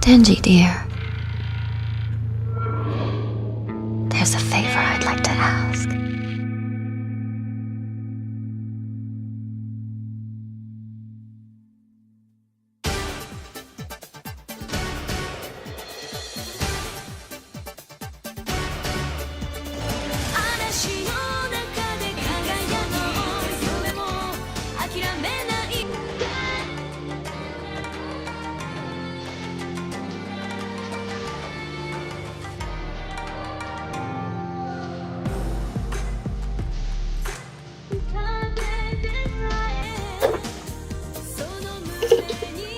Denji, dear. There's a favor I'd like to ask.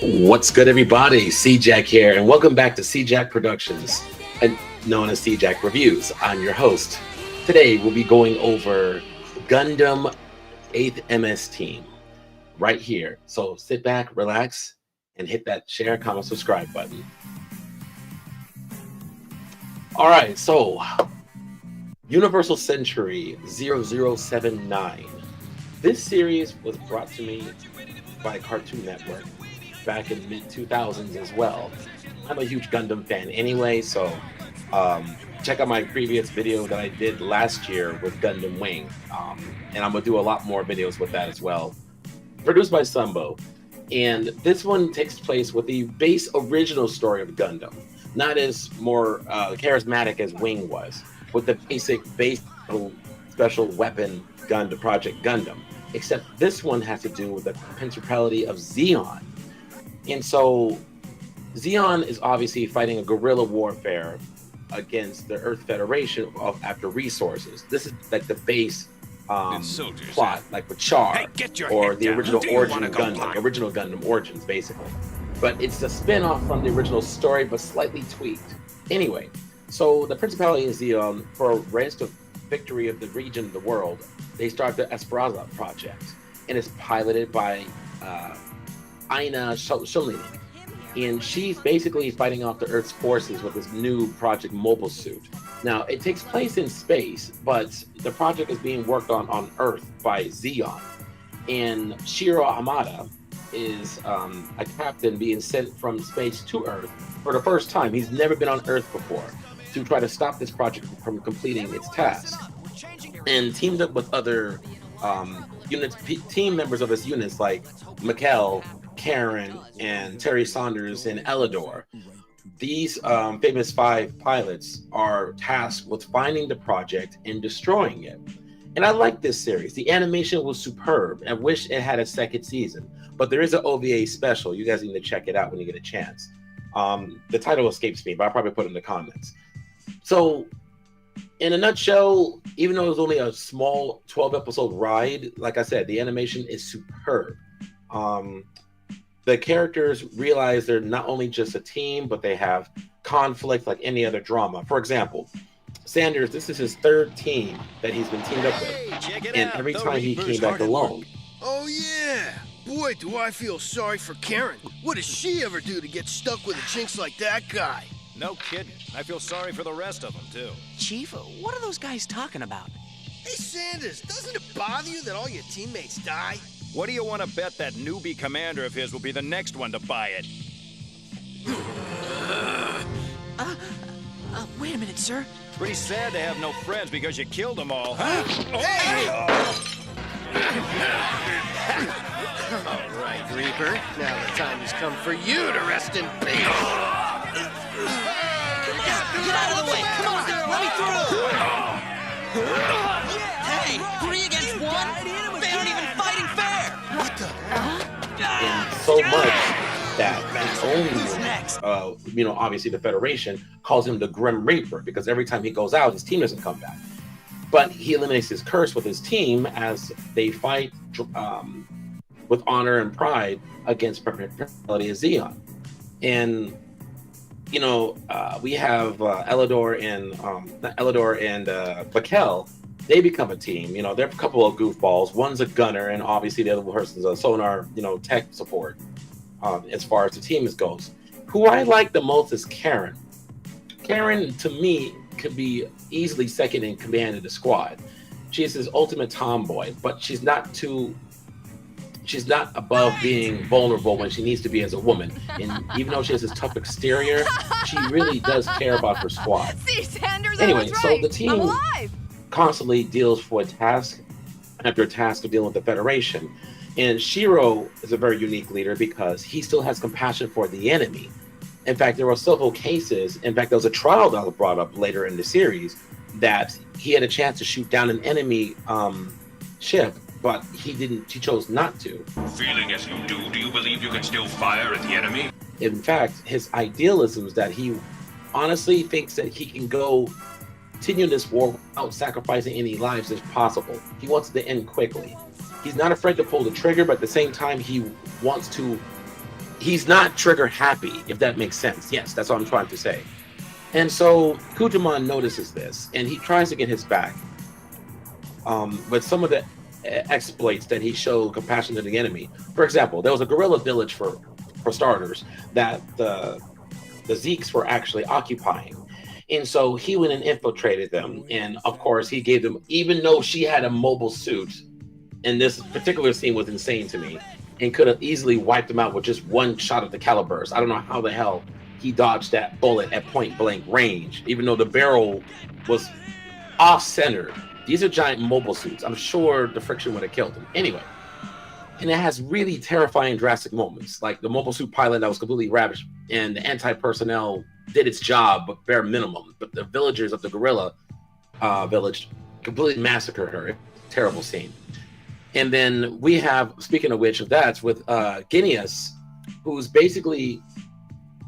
What's good, everybody? C-Jack here, and welcome back to C-Jack Productions, and known as C-Jack Reviews. I'm your host. Today, we'll be going over Gundam 8th MS Team right here. So sit back, relax, and hit that share, comment, subscribe button. All right, so Universal Century 0079. This series was brought to me by Cartoon Network back in mid-2000s as well. I'm a huge Gundam fan anyway, so check out my previous video that I did last year with Gundam Wing, and I'm gonna do a lot more videos with that as well. Produced by Sunbow, and this one takes place with the base original story of Gundam, not as more charismatic as Wing was, with the basic special weapon Gundam Project Gundam, except this one has to do with the principality of Zeon. And so Zeon is obviously fighting a guerrilla warfare against the Earth Federation after resources. This is like the base plot, like with Char, or the original origin of Gundam, original Gundam origins, basically. But it's a spin-off from the original story, but slightly tweaked. Anyway, so the Principality of Zeon, for a race of victory of the region of the world, they start the Esperanza project, and it's piloted by Aina Sholini, and she's basically fighting off the Earth's forces with this new Project Mobile Suit. Now, it takes place in space, but the project is being worked on Earth by Zeon, and Shiro Hamada is a captain being sent from space to Earth for the first time. He's never been on Earth before, to try to stop this project from completing its task, and teamed up with other team members of his units like Mikkel, Karen, and Terry Saunders, and Elidor. These famous 5 pilots are tasked with finding the project and destroying it. And I like this series. The animation was superb. I wish it had a second season, but there is an OVA special. You guys need to check it out when you get a chance. The title escapes me, but I'll probably put it in the comments. So in a nutshell, even though it was only a small 12-episode ride, like I said, the animation is superb. The characters realize they're not only just a team, but they have conflict like any other drama. For example, Sanders, this is his 3rd team that he's been teamed up with, and every time he came back alone. Oh yeah! Boy, do I feel sorry for Karen. What does she ever do to get stuck with a jinx like that guy? No kidding. I feel sorry for the rest of them, too. Chief, what are those guys talking about? Hey, Sanders, doesn't it bother you that all your teammates die? What do you want to bet that newbie commander of his will be the next one to buy it? Wait a minute, sir. Pretty sad to have no friends because you killed them all, huh? Hey! All right, Reaper. Now the time has come for you to rest in peace. Get out of the way! Come on, let me through! Hey, 3 against 1? They aren't even fighting fair! What the? And so much that the only, obviously the Federation calls him the Grim Reaper, because every time he goes out, his team doesn't come back. But he eliminates his curse with his team as they fight with honor and pride against Principality of Zeon. And we have Elidor and Mikkel. They become a team. They're a couple of goofballs. One's a gunner, and obviously the other person's a sonar, tech support. As far as the team goes, who I like the most is Karen. Karen, to me, could be easily second in command of the squad. She is his ultimate tomboy, but she's not too she's not above being vulnerable when she needs to be as a woman. And even though she has this tough exterior, she really does care about her squad. See, Sanders, Anyway, I was so right. the team I'm alive. constantly deals for task after task of dealing with the Federation. And Shiro is a very unique leader because he still has compassion for the enemy. In fact, there were several cases. In fact, there was a trial that was brought up later in the series that he had a chance to shoot down an enemy ship, but he chose not to. Feeling as you do you believe you can still fire at the enemy? In fact, his idealism is that he honestly thinks that he can continue this war without sacrificing any lives as possible. He wants it to end quickly. He's not afraid to pull the trigger, but at the same time, he's not trigger happy, if that makes sense. Yes, that's what I'm trying to say. And so Kutamon notices this, and he tries to get his back. But some of the exploits that he showed compassion to the enemy. For example, there was a guerrilla village for starters that the Zeeks were actually occupying. And so he went and infiltrated them. And of course, he gave them, even though she had a mobile suit, and this particular scene was insane to me, and could have easily wiped them out with just one shot of the calibers. I don't know how the hell he dodged that bullet at point blank range, even though the barrel was off center. These are giant mobile suits. I'm sure the friction would have killed him. Anyway, and it has really terrifying, drastic moments, like the mobile suit pilot that was completely ravaged, and the anti-personnel did its job, but bare minimum. But the villagers of the guerrilla village completely massacred her. Terrible scene. And then we have, speaking of which, that's with Gineas, who's basically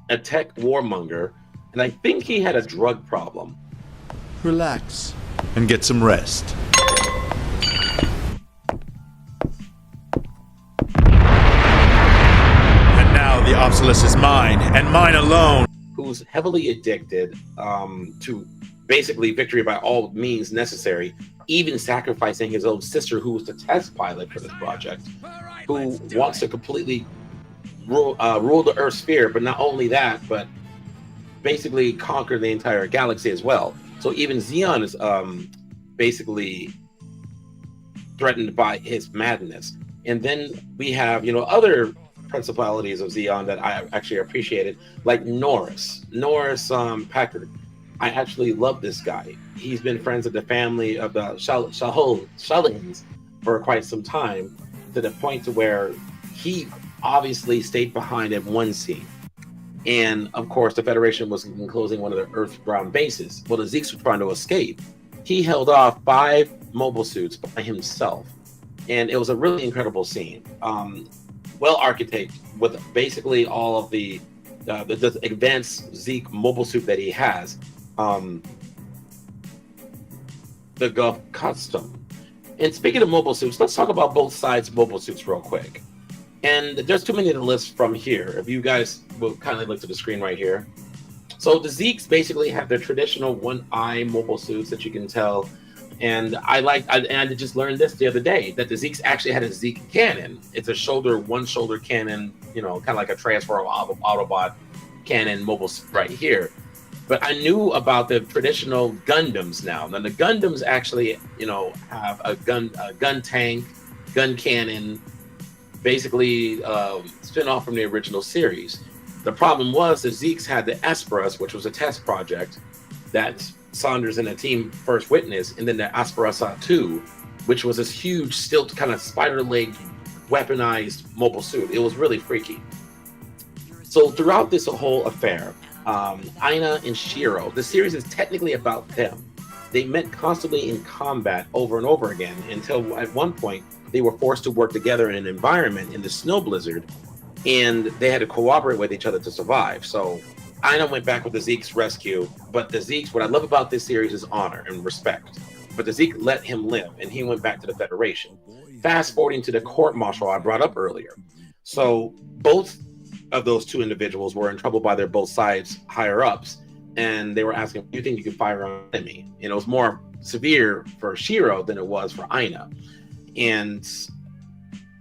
a tech warmonger, and I think he had a drug problem. Relax and get some rest. And now the Obsolus is mine, and mine alone. Who's heavily addicted to basically victory by all means necessary, even sacrificing his own sister, who was the test pilot for this project, who wants to completely rule the Earth sphere, but not only that, but basically conquer the entire galaxy as well. So even Zeon is basically threatened by his madness. And then we have, other principalities of Zeon that I actually appreciated, like Norris Packard. I actually love this guy. He's been friends with the family of the Shallings for quite some time, to the point to where he obviously stayed behind at one scene. And of course, the Federation was enclosing one of the Earth-ground bases. Well, the Zeeks were trying to escape. He held off 5 mobile suits by himself. And it was a really incredible scene. Well architected, with basically all of the advanced Zeke mobile suit that he has. The Gulf Custom. And speaking of mobile suits, let's talk about both sides' mobile suits real quick. And there's too many to list from here. If you guys will kindly look to the screen right here. So the Zeeks basically have their traditional one-eye mobile suits that you can tell. And I just learned this the other day, that the Zeeks actually had a Zeke cannon. It's a one shoulder cannon, kind of like a Transformer Autobot cannon mobile suit right here. But I knew about the traditional Gundams now. Now the Gundams actually, have a gun tank, gun cannon, basically spin off from the original series. The problem was the Zeeks had the Esperus, which was a test project that Saunders and the team first witnessed, and then the Asperasa 2, which was this huge, stilt kind of spider-legged, weaponized mobile suit. It was really freaky. So throughout this whole affair, Aina and Shiro, the series is technically about them. They met constantly in combat over and over again, until at one point they were forced to work together in an environment in the snow blizzard, and they had to cooperate with each other to survive. So Aina went back with the Zeke's rescue, but the Zeke's, what I love about this series is honor and respect. But the Zeke let him live, and he went back to the Federation. Fast forwarding to the court martial I brought up earlier. So both of those two individuals were in trouble by their both sides higher ups, and they were asking, do you think you could fire on enemy? And it was more severe for Shiro than it was for Aina. And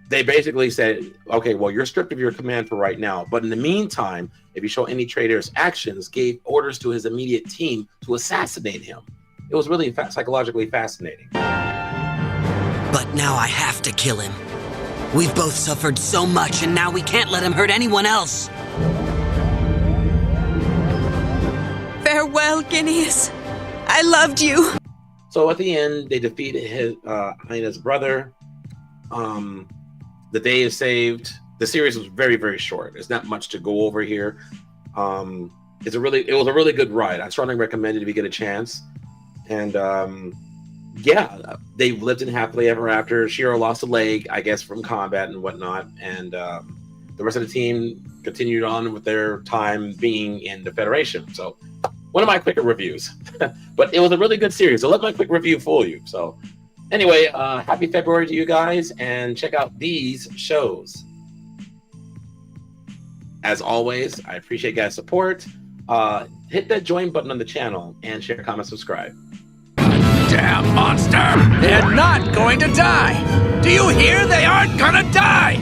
they basically said, okay, well, you're stripped of your command for right now, but in the meantime, if you show any traitorous actions, gave orders to his immediate team to assassinate him. It was really psychologically fascinating. But now I have to kill him. We've both suffered so much, and now we can't let him hurt anyone else. Farewell, Guineas. I loved you. So at the end, they defeated his Aina's brother. The day is saved. The series was very, very short. There's not much to go over here. It was a really good ride. I strongly recommend it if you get a chance. And yeah, they lived in happily ever after. Shiro lost a leg, I guess, from combat and whatnot, and the rest of the team continued on with their time being in the Federation. So one of my quicker reviews, but it was a really good series. So let my quick review fool you. So anyway, happy February to you guys, and check out these shows. As always, I appreciate guys' support. Hit that join button on the channel and share, comment, subscribe. Damn monster! They're not going to die! Do you hear? They aren't gonna die!